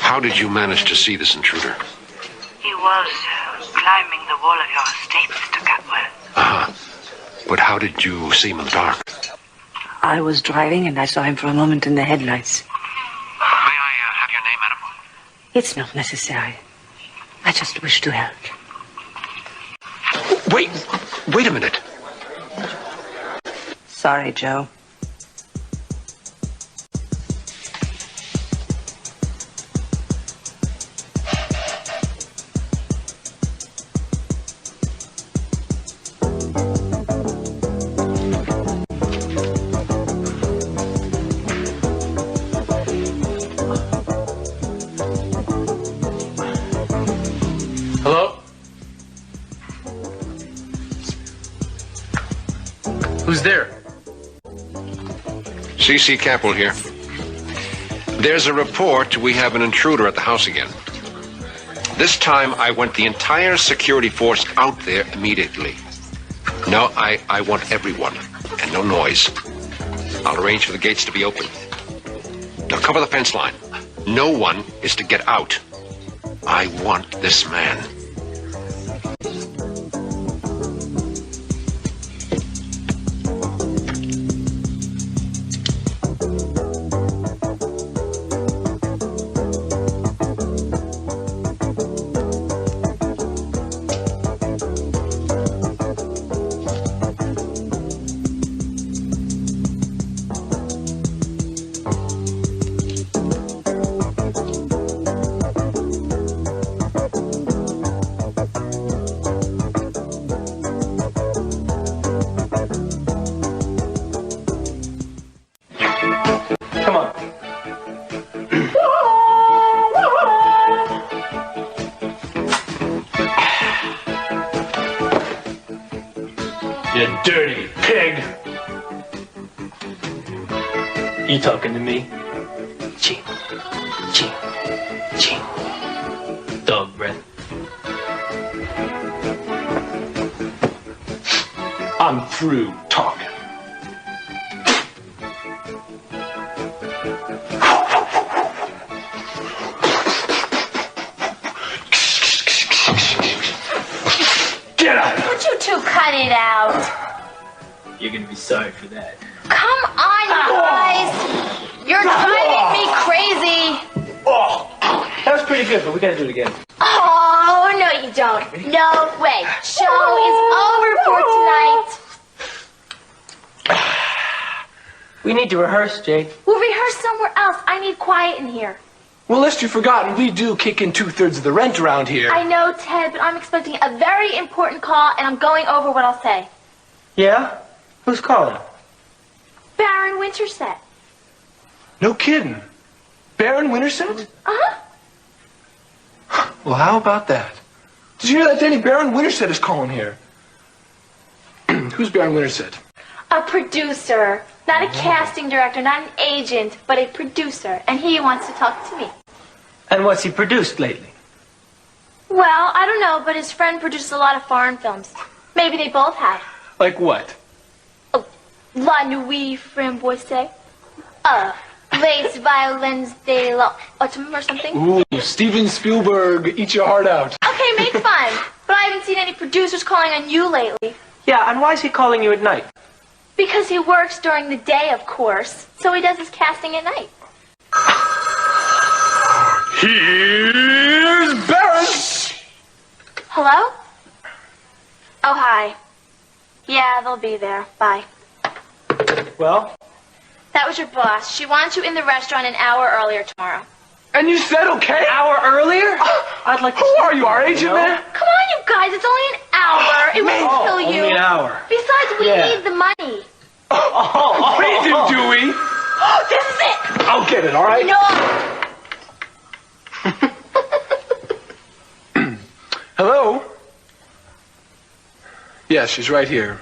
How did you manage to see this intruder? He was climbing the wall of your estate, Mr. Catwell. Uh-huh. But how did you see him in the dark? I was driving and I saw him for a moment in the headlights. May I have your name, madam? It's not necessary. I just wish to help. Wait a minute. Sorry, Joe. Hello? Who's there? C.C. Capel here. There's a report we have an intruder at the house again. This time I want the entire security force out there immediately. No, I want everyone, and no noise. I'll arrange for the gates to be open. Now cover the fence line. No one is to get out. I want this man. Come on. You dirty pig. You talking to me? Ching, ching, ching. Dog breath. I'm through talking. Get out! Would you two cut it out? You're gonna be sorry for that. Come on, you guys! You're driving me crazy! Oh, that was pretty good, but we gotta do it again. Oh, no you don't. No way. Show is over for tonight. We need to rehearse, Jake. We'll rehearse somewhere else. I need quiet in here. Well, lest you've forgotten, we do kick in 2/3 of the rent around here. I know, Ted, but I'm expecting a very important call, and I'm going over what I'll say. Yeah? Who's calling? Baron Winterset. No kidding. Baron Winterset? Uh-huh. Well, how about that? Did you hear that, Danny? Baron Winterset is calling here. Who's Baron Winterset? A producer. Not a casting director, not an agent, but a producer. And he wants to talk to me. And what's he produced lately? Well, I don't know, but his friend produces a lot of foreign films. Maybe they both have. Like what? Oh, La Nuit Framboise. Les Violins de l'Automne or something. Ooh, Steven Spielberg, eat your heart out. Okay, make fun. But I haven't seen any producers calling on you lately. Yeah, and why is he calling you at night? Because he works during the day, of course. So he does his casting at night. Here's Baron! Hello? Oh, hi. Yeah, they'll be there. Bye. Well? That was your boss. She wants you in the restaurant an hour earlier tomorrow. And you said okay? An hour earlier? I'd like to... Who are you, our agent, man? Come on, you guys. It's only an hour. It won't kill you. Only an hour. Besides, we need the money. We do we? This is it. I'll get it, all right? No. Hello? Yes, she's right here.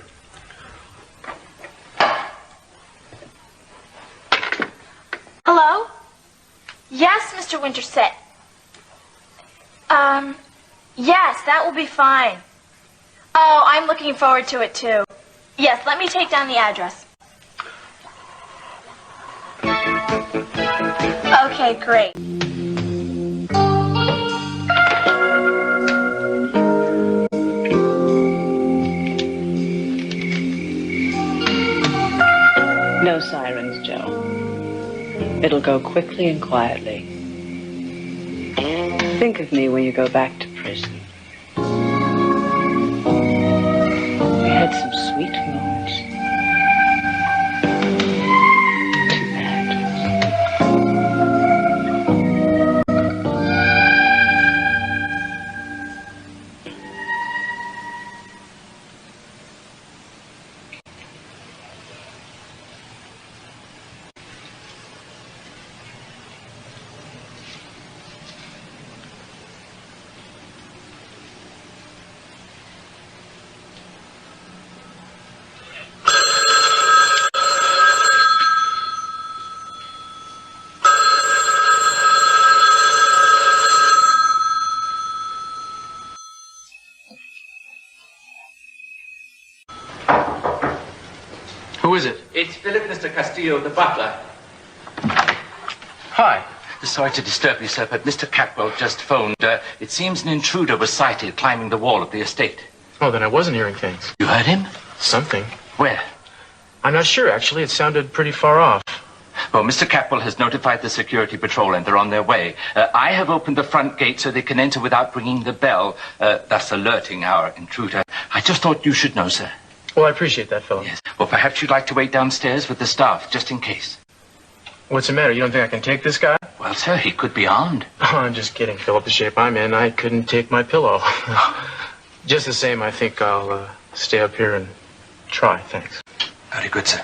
Hello? Yes, Mr. Winterset. Yes, that will be fine. Oh, I'm looking forward to it, too. Yes, let me take down the address. Okay, great. It'll go quickly and quietly. Think of me when you go back to prison. We had some sweet moments. Too bad. Who is it? It's Philip, Mr. Castillo, the butler. Hi. Sorry to disturb you, sir, but Mr. Catwell just phoned. It seems an intruder was sighted climbing the wall of the estate. Oh, then I wasn't hearing things. You heard him? Something. Where? I'm not sure, actually. It sounded pretty far off. Well, Mr. Catwell has notified the security patrol and they're on their way. I have opened the front gate so they can enter without ringing the bell, thus alerting our intruder. I just thought you should know, sir. Well, I appreciate that, Philip. Yes. Well, perhaps you'd like to wait downstairs with the staff, just in case. What's the matter? You don't think I can take this guy? Well, sir, he could be armed. Oh, I'm just kidding, Philip. The shape I'm in, I couldn't take my pillow. Just the same, I think I'll stay up here and try. Thanks. Very good, sir.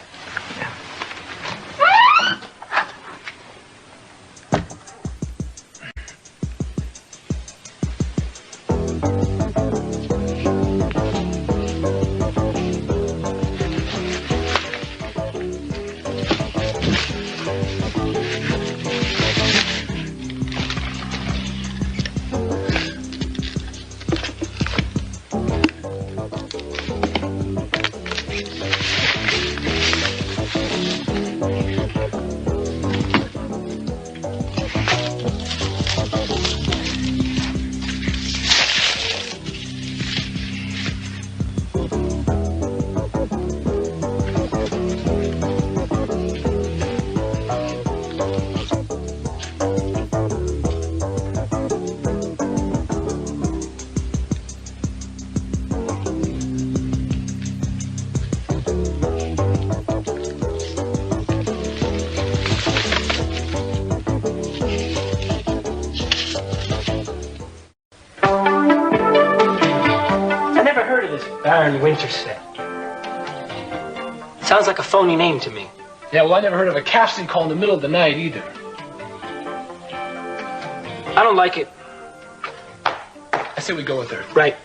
Baron Winterset. Sounds like a phony name to me. Yeah, well, I never heard of a casting call in the middle of the night either. I don't like it. I say we go with her. Right.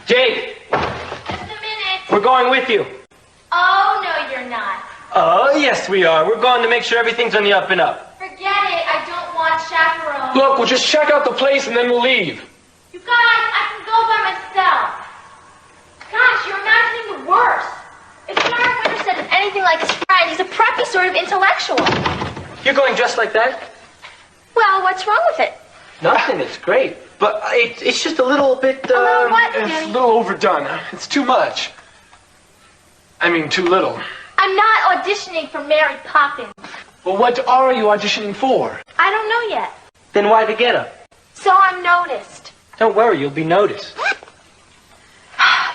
Jade! Just a minute. We're going with you. Oh, no, you're not. Oh, yes, we are. We're going to make sure everything's on the up and up. Forget it. I don't want chaperones. Look, we'll just check out the place and then we'll leave. You guys, I can go by myself. Gosh, you're imagining the worst. If Baron Winterset is anything like his friend, he's a preppy sort of intellectual. You're going dressed like that? Well, what's wrong with it? Nothing. It's great. But it's just a little bit, A little what, It's Danny? a little overdone. It's too much. I mean, too little. I'm not auditioning for Mary Poppins. Well, what are you auditioning for? I don't know yet. Then why the getup? So I'm noticed. Don't worry, you'll be noticed.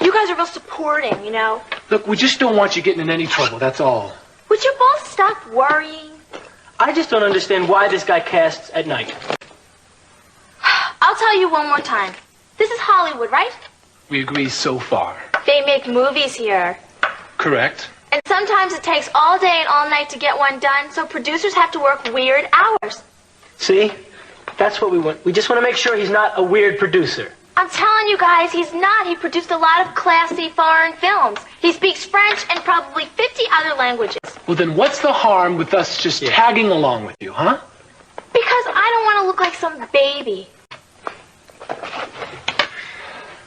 You guys are real supporting, you know. Look, we just don't want you getting in any trouble, that's all. Would you both stop worrying? I just don't understand why this guy casts at night. I'll tell you one more time. This is Hollywood, right? We agree so far. They make movies here. Correct. And sometimes it takes all day and all night to get one done, so producers have to work weird hours. See? That's what we want. We just want to make sure he's not a weird producer. I'm telling you guys, he's not. He produced a lot of classy foreign films. He speaks French and probably 50 other languages. Well, then what's the harm with us just tagging along with you, huh? Because I don't want to look like some baby.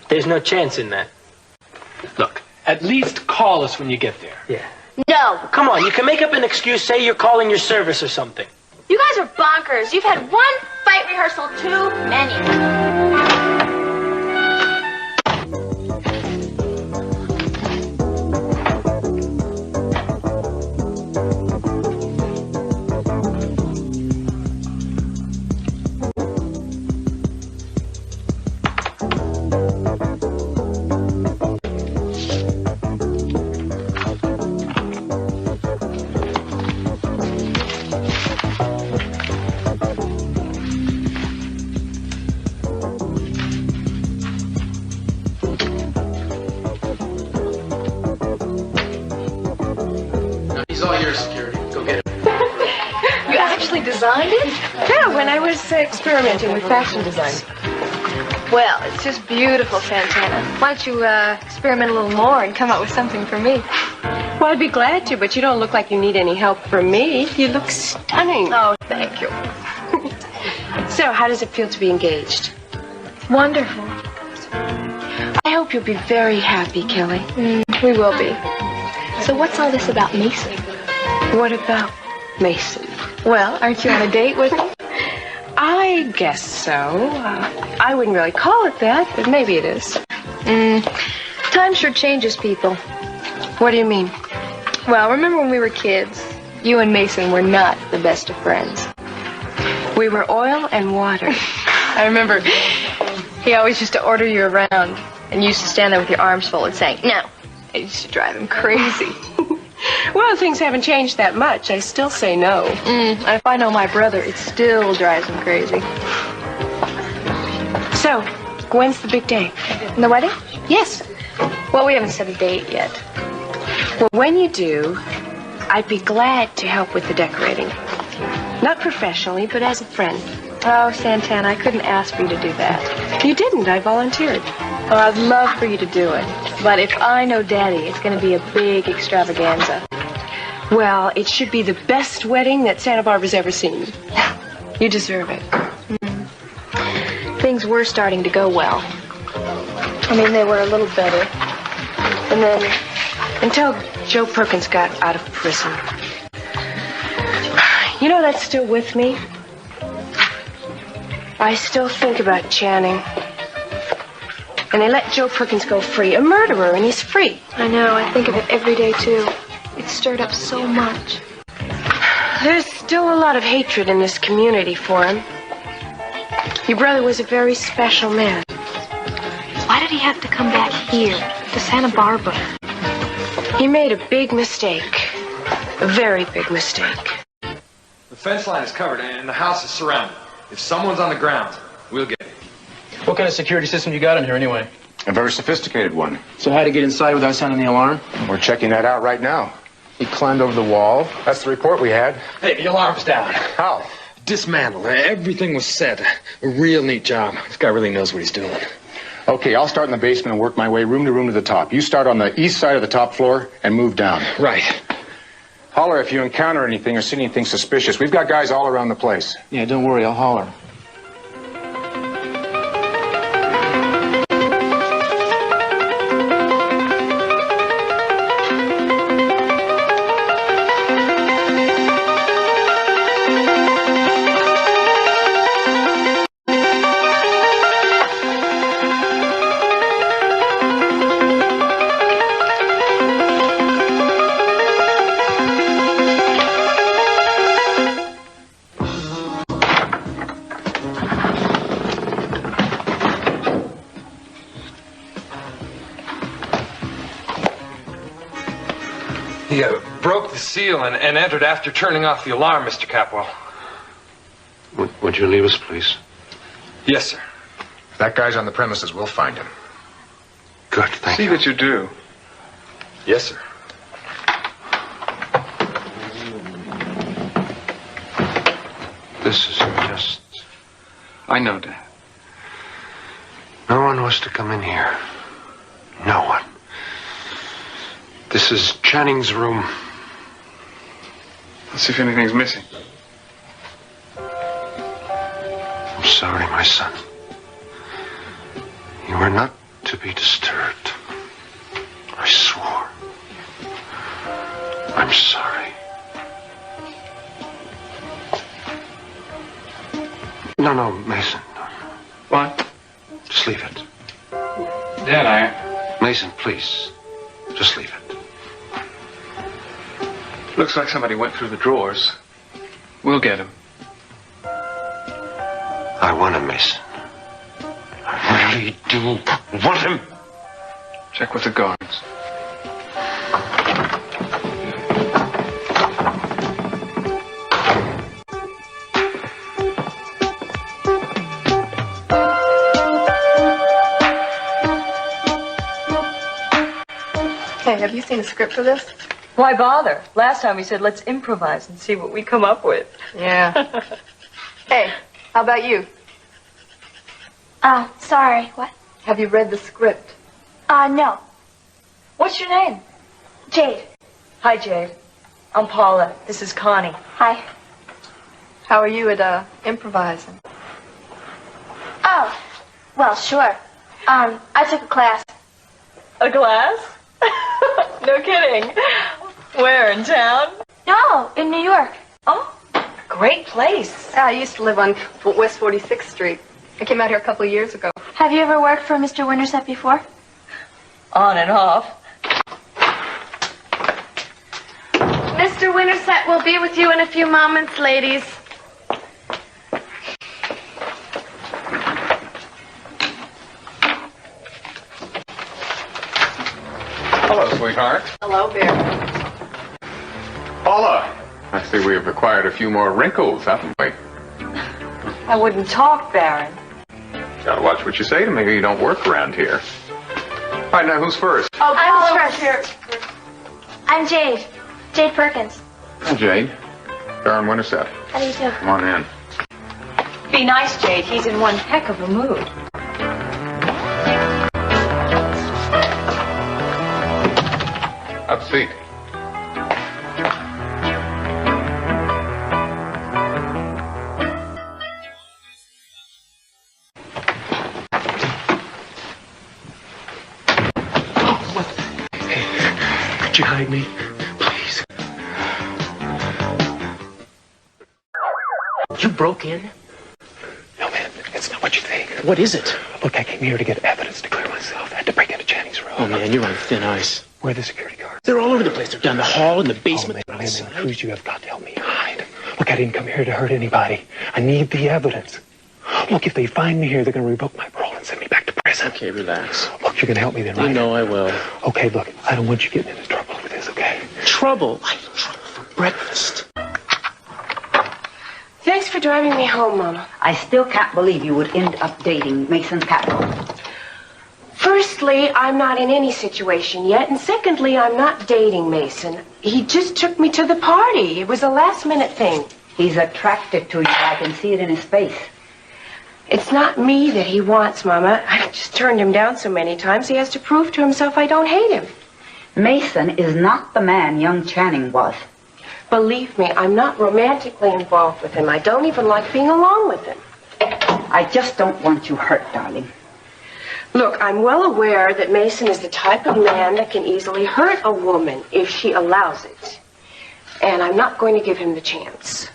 There's no chance in that. Look, at least call us when you get there. Yeah. No. Come on, you can make up an excuse, say you're calling your service or something. You guys are bonkers. You've had one fight rehearsal too many. He's all yours, security. Go get him. You actually designed it? Yeah, when I was experimenting with fashion design. Well, it's just beautiful, Santana. Why don't you experiment a little more and come up with something for me? Well, I'd be glad to, but you don't look like you need any help from me. You look stunning. Oh, thank you. So, how does it feel to be engaged? Wonderful. I hope you'll be very happy, Kelly. We will be. So what's all this about Mason? What about Mason? Well, aren't you on a date with him? I guess so. I wouldn't really call it that, but maybe it is. Time sure changes people. What do you mean? Well, remember when we were kids? You and Mason were not the best of friends. We were oil and water. I remember he always used to order you around and you used to stand there with your arms folded saying, no. It used to drive him crazy. Well, things haven't changed that much. I still say no. If I know my brother, it still drives him crazy. So, when's the big day? And the wedding? Yes. Well, we haven't set a date yet. Well, when you do, I'd be glad to help with the decorating. Not professionally, but as a friend. Oh, Santana, I couldn't ask for you to do that. You didn't. I volunteered. Oh, I'd love for you to do it. But if I know Daddy, it's going to be a big extravaganza. Well, it should be the best wedding that Santa Barbara's ever seen. You deserve it. Things were starting to go well. I mean, they were a little better. And then, until Joe Perkins got out of prison. You know, that's still with me. I still think about Channing. And they let Joe Perkins go free. A murderer, and he's free. I know, I think of it every day, too. It stirred up so much. There's still a lot of hatred in this community for him. Your brother was a very special man. Why did he have to come back here, to Santa Barbara? He made a big mistake. A very big mistake. The fence line is covered and the house is surrounded. If someone's on the grounds, we'll get it. What kind of security system you got in here anyway? A very sophisticated one. So how to get inside without sounding the alarm? We're checking that out right now. He climbed over the wall. That's the report we had. Hey, the alarm's down. How? Dismantled. Everything was set. A real neat job. This guy really knows what he's doing. Okay, I'll start in the basement and work my way room to room to the top. You start on the east side of the top floor and move down. Right. Holler if you encounter anything or see anything suspicious. We've got guys all around the place. Yeah, don't worry, I'll holler. He broke the seal and entered after turning off the alarm, Mr. Capwell. Would you leave us, please? Yes, sir. If that guy's on the premises, we'll find him. Good, thank See you. that you do. Yes, sir. This is just... I know, Dad. No one was to come in here. No one. This is Channing's room. Let's see if anything's missing. I'm sorry, my son. You were not to be disturbed. I swore. I'm sorry. No, Mason. What? Just leave it. Dad, Mason, please. Just leave it. Looks like somebody went through the drawers. We'll get him. I want him, Mason. I really do want him. Check with the guards. have you seen the script for this? Why bother? Last time we said let's improvise and see what we come up with. Yeah. Hey, how about you? Sorry, what? Have you read the script? No. What's your name? Jade. Hi, Jade. I'm Paula. This is Connie. Hi. How are you at improvising? Oh, well, sure. I took a class. A class? No kidding. Where, in town? No, in New York. Oh, great place. Yeah, I used to live on West 46th Street. I came out here a couple of years ago. Have you ever worked for Mr. Winterset before? On and off. Mr. Winterset will be with you in a few moments, ladies. Hello, sweetheart. Hello, Bear. Paula, I see we have acquired a few more wrinkles, haven't we? I wouldn't talk, Baron. Gotta watch what you say to me, or you don't work around here. All right, now who's first? Oh, I'm first. I'm Jade. Jade Perkins. Hi, Jade. Baron Winterset. How do you do? Come on in. Be nice, Jade. He's in one heck of a mood. Have a seat. Could you hide me, please? You broke in? No, man, it's not what you think. What is it? Look, I came here to get evidence to clear myself. I had to break into Channing's room. Oh, man, you're on thin ice. Where are the security guards? They're all over the place. They're down the hall, in the Oh, basement. man, Cruz, you have got to help me hide. Look, I didn't come here to hurt anybody. I need the evidence. Look, if they find me here, they're going to revoke my parole and send me back to prison. Okay, relax. Look, you're going to help me then, right? You know I will. Okay, look, I don't want you getting into trouble over this, okay? Trouble? I have trouble for breakfast. Thanks for driving me home, Mama. I still can't believe you would end up dating Mason Catwell. Firstly, I'm not in any situation yet, and secondly, I'm not dating Mason. He just took me to the party. It was a last-minute thing. He's attracted to you. I can see it in his face. It's not me that he wants, Mama. I've just turned him down so many times, he has to prove to himself I don't hate him. Mason is not the man young Channing was. Believe me, I'm not romantically involved with him. I don't even like being alone with him. I just don't want you hurt, darling. Look, I'm well aware that Mason is the type of man that can easily hurt a woman if she allows it. And I'm not going to give him the chance.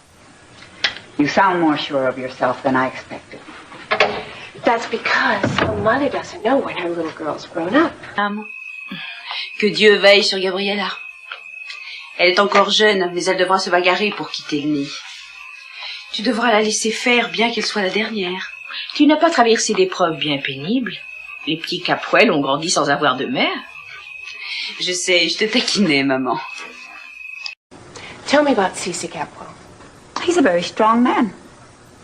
You sound more sure of yourself than I expected. That's because a mother doesn't know when her little girl's grown up. Que Dieu veille sur Gabriella. Elle est encore jeune, mais elle devra se bagarrer pour quitter le nid. Tu devras la laisser faire, bien qu'elle soit la dernière. Tu n'as pas traversé d'épreuves bien pénibles. Les petits Capwell ont grandi sans avoir de mère. Je sais, je te taquinais, maman. Tell me about C.C. Capwell. He's a very strong man.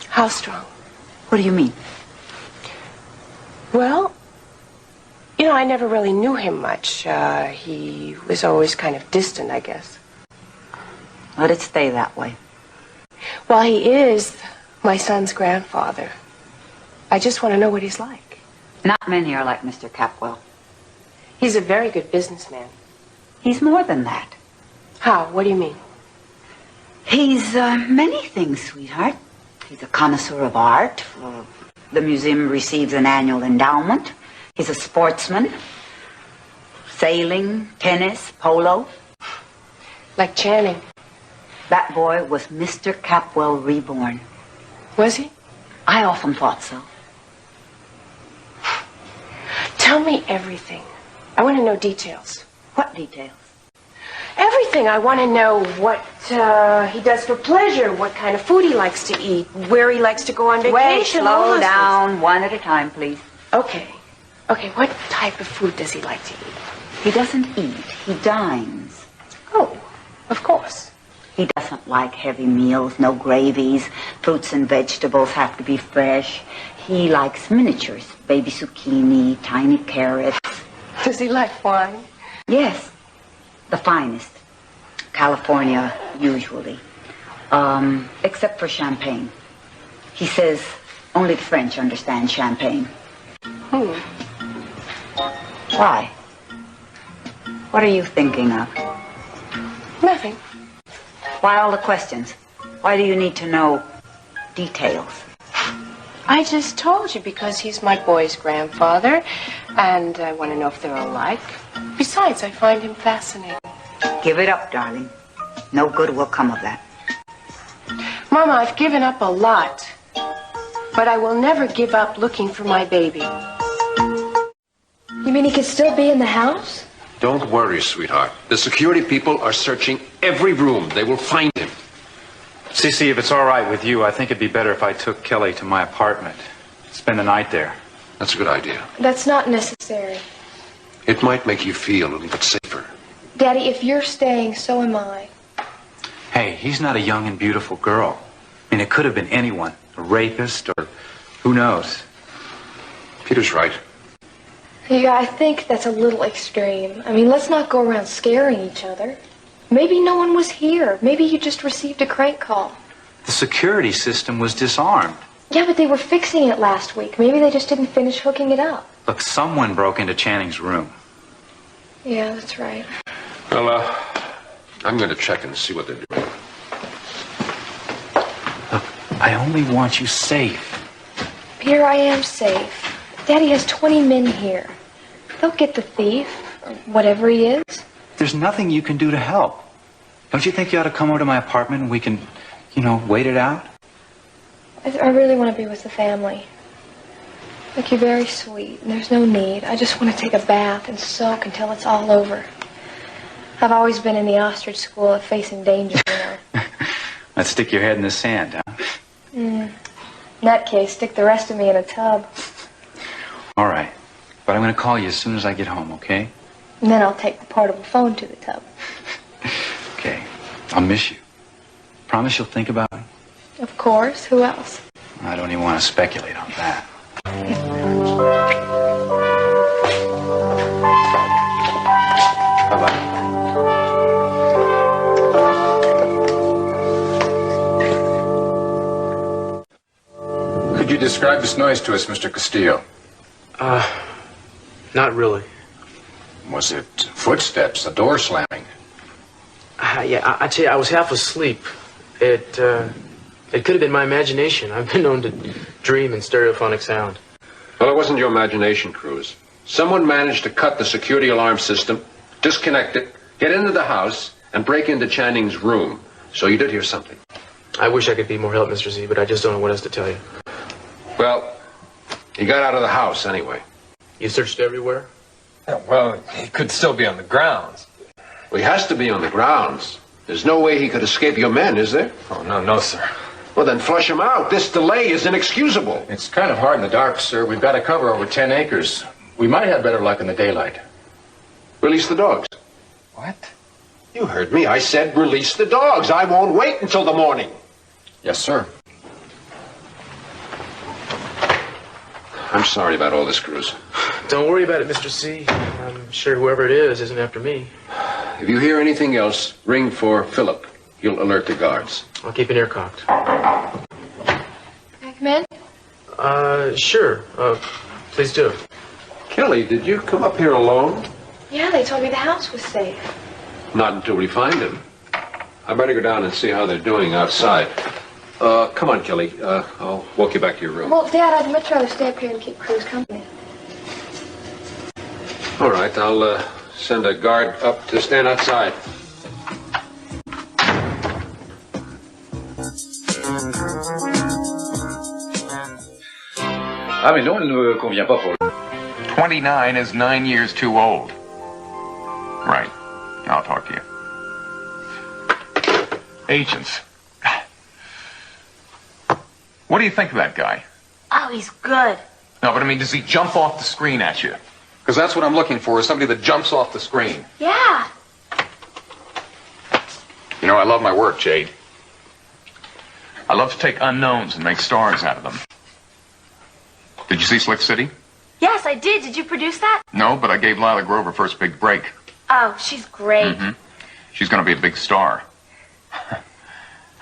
How strong? What do you mean? Well, you know, I never really knew him much. He was always kind of distant, I guess. Let it stay that way. Well, he is my son's grandfather. I just want to know what he's like. Not many are like Mr. Capwell. He's a very good businessman. He's more than that. How? What do you mean? He's many things, sweetheart. He's a connoisseur of art. The museum receives an annual endowment. He's a sportsman. Sailing, tennis, polo. Like Channing. That boy was Mr. Capwell reborn. Was he? I often thought so. Tell me everything. I want to know details. What details? Everything. I want to know what he does for pleasure, what kind of food he likes to eat, where he likes to go on vacation. Wait, slow down. One at a time, please. Okay. Okay, what type of food does he like to eat? He doesn't eat. He dines. Oh, of course. He doesn't like heavy meals, no gravies. Fruits and vegetables have to be fresh. He likes miniatures, baby zucchini, tiny carrots. Does he like wine? Yes. The finest. California, usually. Except for champagne. He says only the French understand champagne. Why? What are you thinking of? Nothing. Why all the questions? Why do you need to know details? I just told you because he's my boy's grandfather, and I want to know if they're alike. Besides, I find him fascinating. Give it up, darling. No good will come of that. Mama, I've given up a lot, but I will never give up looking for my baby. You mean he could still be in the house? Don't worry, sweetheart. The security people are searching every room. They will find him. Cece, if it's all right with you, I think it'd be better if I took Kelly to my apartment. Spend the night there. That's a good idea. That's not necessary. It might make you feel a little bit safer. Daddy, if you're staying, so am I. Hey, he's not a young and beautiful girl. I mean, it could have been anyone. A rapist or who knows. Peter's right. Yeah, I think that's a little extreme. I mean, let's not go around scaring each other. Maybe no one was here. Maybe you just received a crank call. The security system was disarmed. Yeah, but they were fixing it last week. Maybe they just didn't finish hooking it up. Look, someone broke into Channing's room. Yeah, that's right. Well, I'm going to check and see what they're doing. Look, I only want you safe. Peter, I am safe. Daddy has 20 men here. They'll get the thief, or whatever he is. There's nothing you can do to help. Don't you think you ought to come over to my apartment and we can, wait it out? I really want to be with the family. Look, you're very sweet, and there's no need. I just want to take a bath and soak until it's all over. I've always been in the ostrich school of facing danger, Let's stick your head in the sand, huh? In that case, stick the rest of me in a tub. All right. But I'm going to call you as soon as I get home, okay? And then I'll take the portable phone to the tub. Okay. I'll miss you. Promise you'll think about me? Of course. Who else? I don't even want to speculate on that. Bye-bye. Could you describe this noise to us, Mr. Castillo? Not really. Was it footsteps, a door slamming? Yeah, I tell you, I was half asleep. It could have been my imagination. I've been known to dream in stereophonic sound. Well, it wasn't your imagination, Cruz. Someone managed to cut the security alarm system, disconnect it, get into the house, and break into Channing's room. So you did hear something. I wish I could be more help, Mr. Z, but I just don't know what else to tell you. Well, he got out of the house anyway. You searched everywhere? Yeah, well, he could still be on the grounds. Well, he has to be on the grounds. There's no way he could escape your men, is there? Oh, no, sir. Well, then flush him out. This delay is inexcusable. It's kind of hard in the dark, sir. We've got to cover over 10 acres. We might have better luck in the daylight. Release the dogs. What? You heard me. I said release the dogs. I won't wait until the morning. Yes, sir. I'm sorry about all this, Cruz. Don't worry about it, Mr. C. I'm sure whoever it is isn't after me. If you hear anything else, ring for Philip. He'll alert the guards. I'll keep an ear cocked. Can I come in? Sure. Please do. Kelly, did you come up here alone? Yeah, they told me the house was safe. Not until we find him. I better go down and see how they're doing outside. Come on, Kelly. I'll walk you back to your room. Well, Dad, I'd much rather stay up here and keep Cruz company. All right, I'll send a guard up to stand outside. Ah, mais non, elle ne me convient pas pour... 29 is 9 years too old. Right. I'll talk to you. Agents. What do you think of that guy? Oh, he's good. No, but I mean, does he jump off the screen at you? Because that's what I'm looking for, is somebody that jumps off the screen. Yeah. You know, I love my work, Jade. I love to take unknowns and make stars out of them. Did you see Slick City? Yes, I did. Did you produce that? No, but I gave Lila Grover first big break. Oh, she's great. Mm-hmm. She's going to be a big star.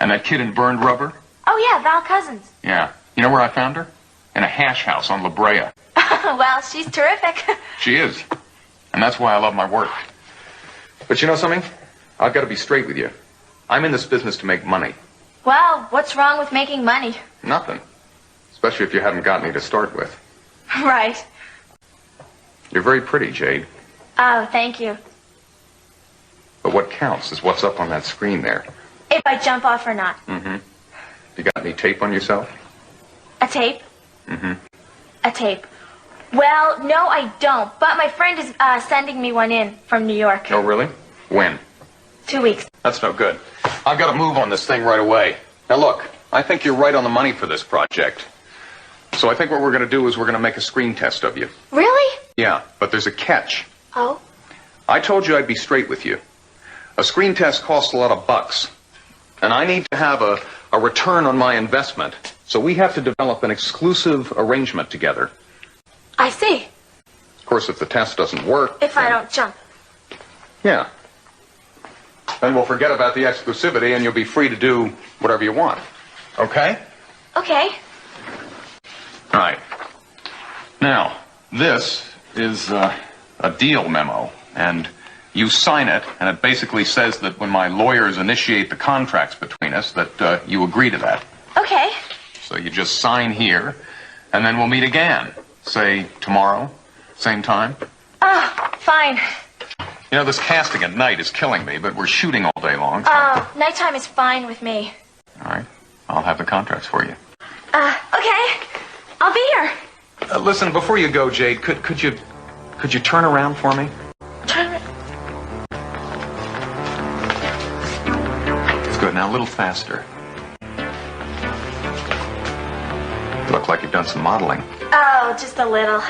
And that kid in Burned Rubber? Oh, yeah, Val Cousins. Yeah. You know where I found her? In a hash house on La Brea. Well, she's terrific. She is. And that's why I love my work. But you know something? I've got to be straight with you. I'm in this business to make money. Well, what's wrong with making money? Nothing. Especially if you haven't got any to start with. Right. You're very pretty, Jade. Oh, thank you. But what counts is what's up on that screen there. If I jump off or not. Mm-hmm. You got any tape on yourself? A tape? Mm-hmm. A tape. Well, no, I don't. But my friend is sending me one in from New York. Oh, really? When? 2 weeks. That's no good. I've got to move on this thing right away. Now, look, I think you're right on the money for this project. So I think what we're going to do is we're going to make a screen test of you. Really? Yeah, but there's a catch. Oh? I told you I'd be straight with you. A screen test costs a lot of bucks. And I need to have a return on my investment. So we have to develop an exclusive arrangement together. I see. Of course, if the test doesn't work... If I don't jump. Yeah. Then we'll forget about the exclusivity and you'll be free to do whatever you want. Okay? Okay. All right. Now, this is a deal memo, and you sign it, and it basically says that when my lawyers initiate the contracts between us, that you agree to that. Okay. So you just sign here, and then we'll meet again. Say, tomorrow, same time. Oh, fine. You know, this casting at night is killing me, but we're shooting all day long. So... nighttime is fine with me. All right. I'll have the contracts for you. Okay. I'll be here. Listen, before you go, Jade, could you turn around for me? Turn around. It's good. Now, a little faster. You look like you've done some modeling. Oh, just a little.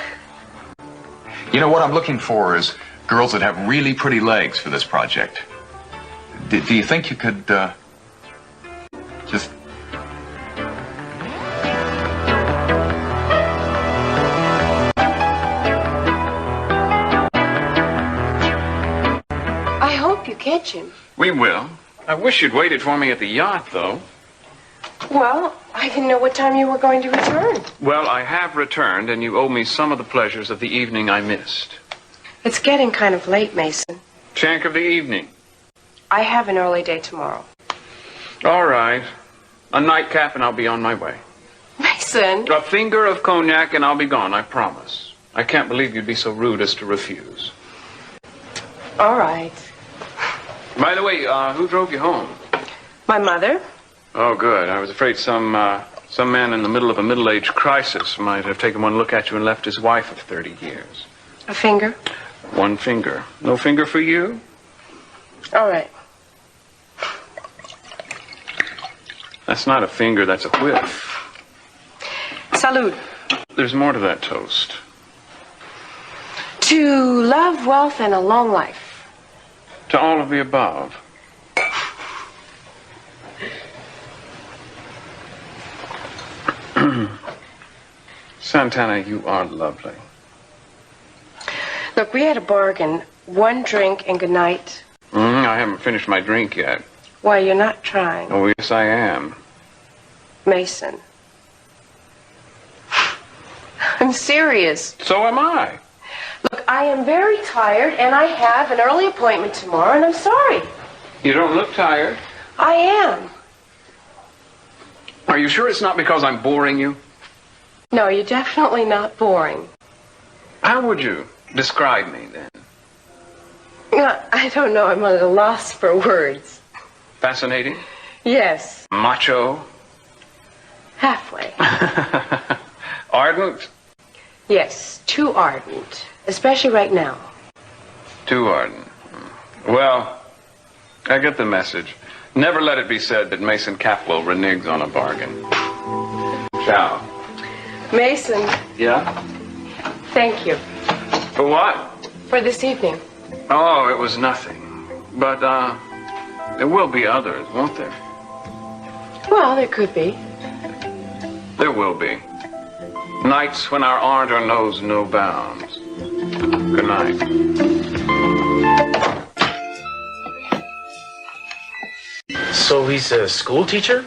You know, what I'm looking for is girls that have really pretty legs for this project. Do you think you could, just... I hope you catch him. We will. I wish you'd waited for me at the yacht, though. Well, I didn't know what time you were going to return. Well, I have returned, and you owe me some of the pleasures of the evening I missed. It's getting kind of late, Mason. Shank of the evening. I have an early day tomorrow. All right. A nightcap, and I'll be on my way. Mason! A finger of cognac, and I'll be gone, I promise. I can't believe you'd be so rude as to refuse. All right. By the way, who drove you home? My mother. Oh, good. I was afraid some man in the middle of a middle-age crisis might have taken one look at you and left his wife of 30 years. A finger? One finger. No finger for you? All right. That's not a finger, that's a whiff. Salud. There's more to that toast. To love, wealth, and a long life. To all of the above. Santana, you are lovely. Look, we had a bargain. One drink and good night. I haven't finished my drink yet. Why, you're not trying. Oh, yes, I am. Mason. I'm serious. So am I. Look, I am very tired, and I have an early appointment tomorrow, and I'm sorry. You don't look tired. I am. Are you sure it's not because I'm boring you? No, you're definitely not boring. How would you describe me, then? I don't know. I'm at a loss for words. Fascinating? Yes. Macho? Halfway. Ardent? Yes, too ardent. Especially right now. Too ardent. Well, I get the message. Never let it be said that Mason Capwell reneges on a bargain. Ciao. Mason. Yeah? Thank you. For what? For this evening. Oh, it was nothing. But, there will be others, won't there? Well, there could be. There will be. Nights when our ardor knows no bounds. Good night. So he's a school teacher?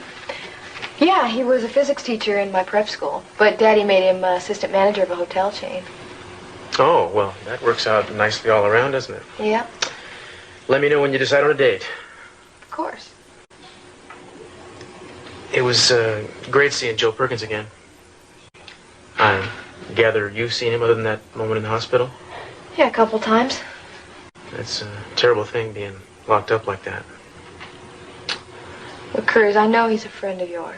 Yeah, he was a physics teacher in my prep school, but Daddy made him assistant manager of a hotel chain. Oh, well, that works out nicely all around, doesn't it? Yeah, Let me know when you decide on a date. of course. It was great seeing Joe Perkins again. I gather you've seen him other than that moment in the hospital? Yeah, a couple times. It's a terrible thing being locked up like that. Well, Cruz, I know he's a friend of yours.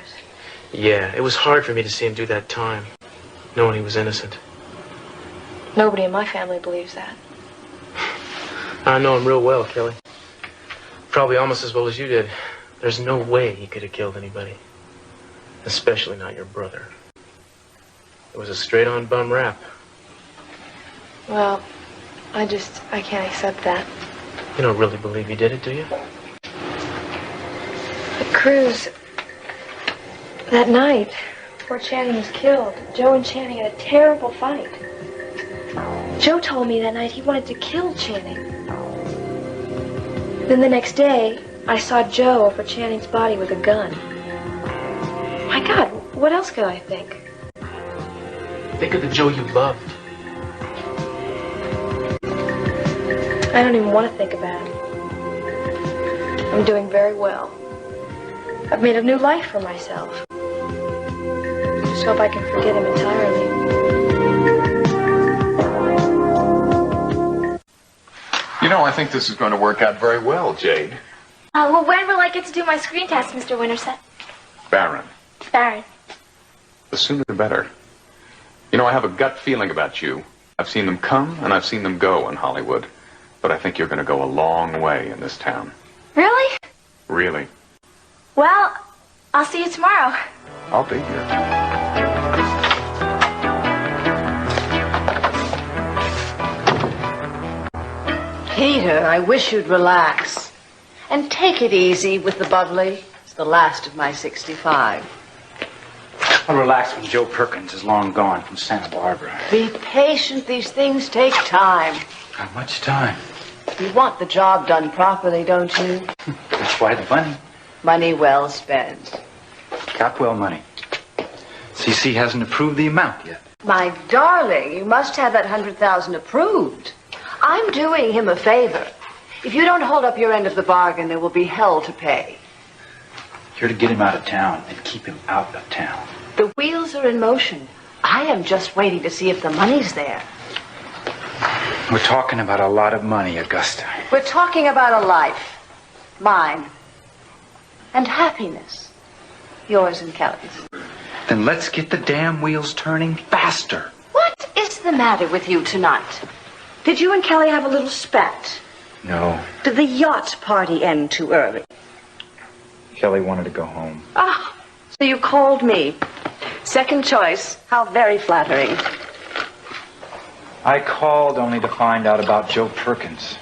Yeah, it was hard for me to see him do that time, knowing he was innocent. Nobody in my family believes that. I know him real well, Kelly. Probably almost as well as you did. There's no way he could have killed anybody. Especially not your brother. It was a straight-on bum rap. Well, I can't accept that. You don't really believe he did it, do you? But Cruz, that night before Channing was killed, Joe and Channing had a terrible fight. Joe told me that night he wanted to kill Channing. Then the next day, I saw Joe over Channing's body with a gun. My God, what else could I think? Think of the Joe you loved. I don't even want to think about it. I'm doing very well. I've made a new life for myself. Just hope I can forget him entirely. You know, I think this is going to work out very well, Jade. Well, when will I get to do my screen test, Mr. Winterset? Baron, Baron. the sooner the better. You know, I have a gut feeling about you. I've seen them come and I've seen them go in Hollywood. But I think you're going to go a long way in this town. Really? Really. Well, I'll see you tomorrow. I'll be here. Peter, I wish you'd relax. And take it easy with the bubbly. It's the last of my 65. I'll relax when Joe Perkins is long gone from Santa Barbara. Be patient. These things take time. Not much time. You want the job done properly, don't you? That's why the money. Money well spent. Capwell money. CC hasn't approved the amount yet. My darling, you must have that 100,000 approved. I'm doing him a favor. If you don't hold up your end of the bargain, there will be hell to pay. You're to get him out of town and keep him out of town. The wheels are in motion. I am just waiting to see if the money's there. We're talking about a lot of money, Augusta. We're talking about a life. Mine. And happiness. Yours and Kelly's. Then let's get the damn wheels turning faster. What is the matter with you tonight? Did you and Kelly have a little spat? No. Did the yacht party end too early? Kelly wanted to go home. Ah, so you called me. Second choice. How very flattering. I called only to find out about Joe Perkins.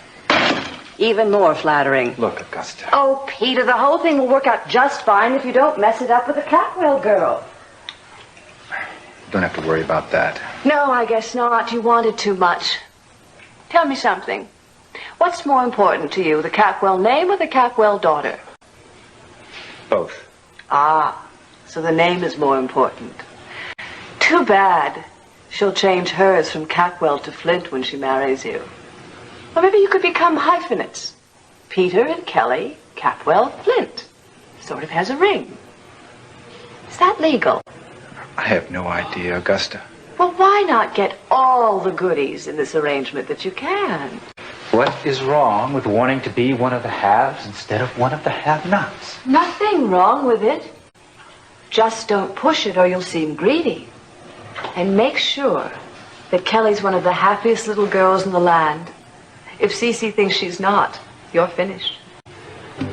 Even more flattering. Look, Augusta. Oh, Peter, the whole thing will work out just fine if you don't mess it up with the Catwell girl. You don't have to worry about that. No, I guess not. You wanted too much. Tell me something. What's more important to you, the Catwell name or the Catwell daughter? Both. Ah, so the name is more important. Too bad. She'll change hers from Catwell to Flint when she marries you. Or maybe you could become hyphenates. Peter and Kelly, Catwell, Flint. Sort of has a ring. Is that legal? I have no idea, Augusta. Well, why not get all the goodies in this arrangement that you can? What is wrong with wanting to be one of the haves instead of one of the have-nots? Nothing wrong with it. Just don't push it or you'll seem greedy. And make sure that Kelly's one of the happiest little girls in the land. If Cece thinks she's not, you're finished.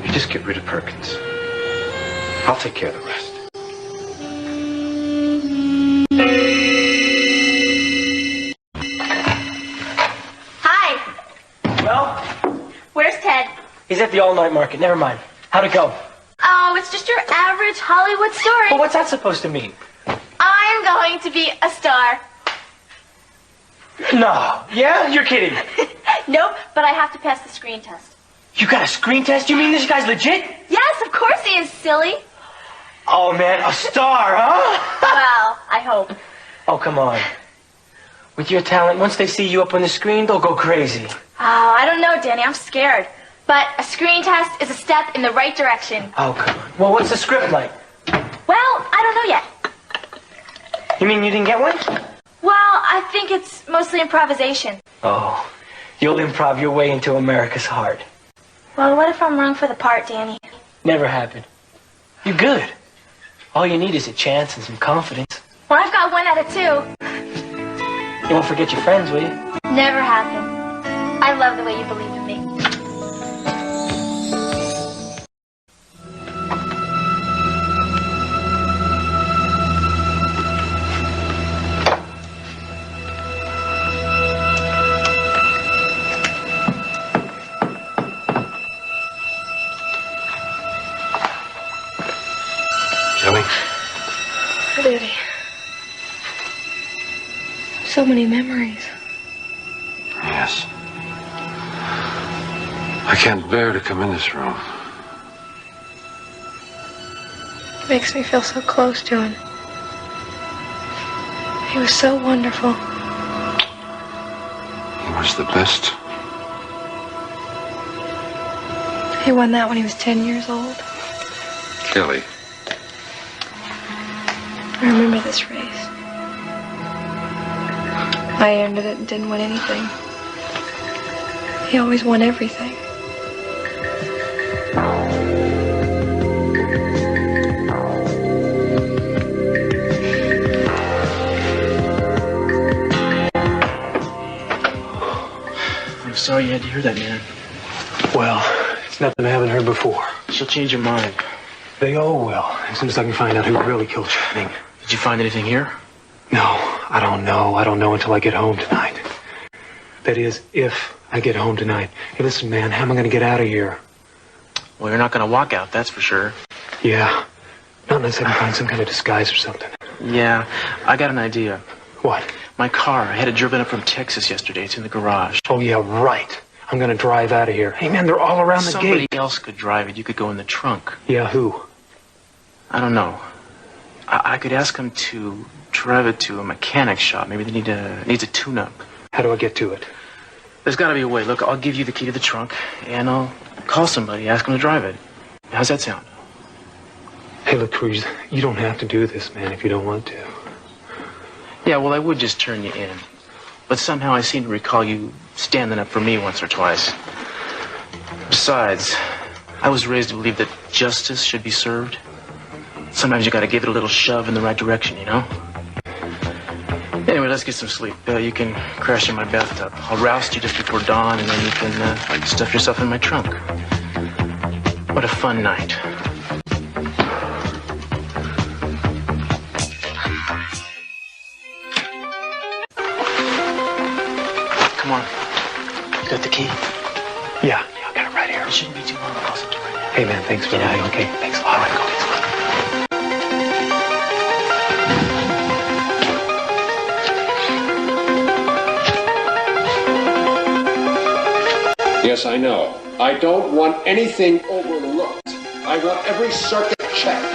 You just get rid of Perkins. I'll take care of the rest. Hi. Well, Where's Ted? he's at the all-night market. Never mind. How'd it go? Oh, it's just your average Hollywood story. Well, what's that supposed to mean? I'm going to be a star. No. Yeah? You're kidding. Nope, but I have to pass the screen test. You got a screen test? You mean this guy's legit? Yes, of course he is, silly. Oh, man, a star, huh? Well, I hope. Oh, come on. With your talent, once they see you up on the screen, they'll go crazy. Oh, I don't know, Danny. I'm scared. But a screen test is a step in the right direction. Oh, come on. Well, what's the script like? Well, I don't know yet. You mean you didn't get one? Well, I think it's mostly improvisation. Oh, you'll improv your way into America's heart. Well, what if I'm wrong for the part, Danny? Never happened. You're good. All you need is a chance and some confidence. Well, I've got 1 out of 2. You won't forget your friends, will you? Never happen. I love the way you believe in me. Kelly? Daddy. So many memories. Yes. I can't bear to come in this room. It makes me feel so close to him. He was so wonderful. He was the best. He won that when he was 10 years old. Kelly. I remember this race. I entered it and didn't win anything. He always won everything. I'm sorry you had to hear that, man. Well, it's nothing I haven't heard before. She'll change her mind. They all will, as soon as I can find out who really killed Channing. Did you find anything here? No, I don't know. I don't know until I get home tonight. That is, if I get home tonight. Hey, listen, man, how am I going to get out of here? Well, you're not going to walk out, that's for sure. Yeah. Not unless I can find some kind of disguise or something. Yeah, I got an idea. What? My car. I had it driven up from Texas yesterday. It's in the garage. Oh, yeah, right. I'm going to drive out of here. Hey, man, they're all around the gate. Somebody else could drive it. You could go in the trunk. Yeah, who? I don't know. I could ask them to drive it to a mechanic shop. Maybe they needs a tune-up. How do I get to it? There's got to be a way. Look, I'll give you the key to the trunk, and I'll call somebody, ask them to drive it. How's that sound? Hey, look, Cruz, you don't have to do this, man, if you don't want to. Yeah, well, I would just turn you in. But somehow I seem to recall you standing up for me once or twice. Besides, I was raised to believe that justice should be served. Sometimes you gotta give it a little shove in the right direction, you know? Anyway, let's get some sleep. You can crash in my bathtub. I'll roust you just before dawn, and then you can stuff yourself in my trunk. What a fun night. Come on. You got the key? Yeah, I got it right here. It shouldn't be too long. I'll sit right now. Hey, man, thanks for everything. Okay, thanks a lot. All right, go. Yes, I know. I don't want anything overlooked. I want every circuit checked.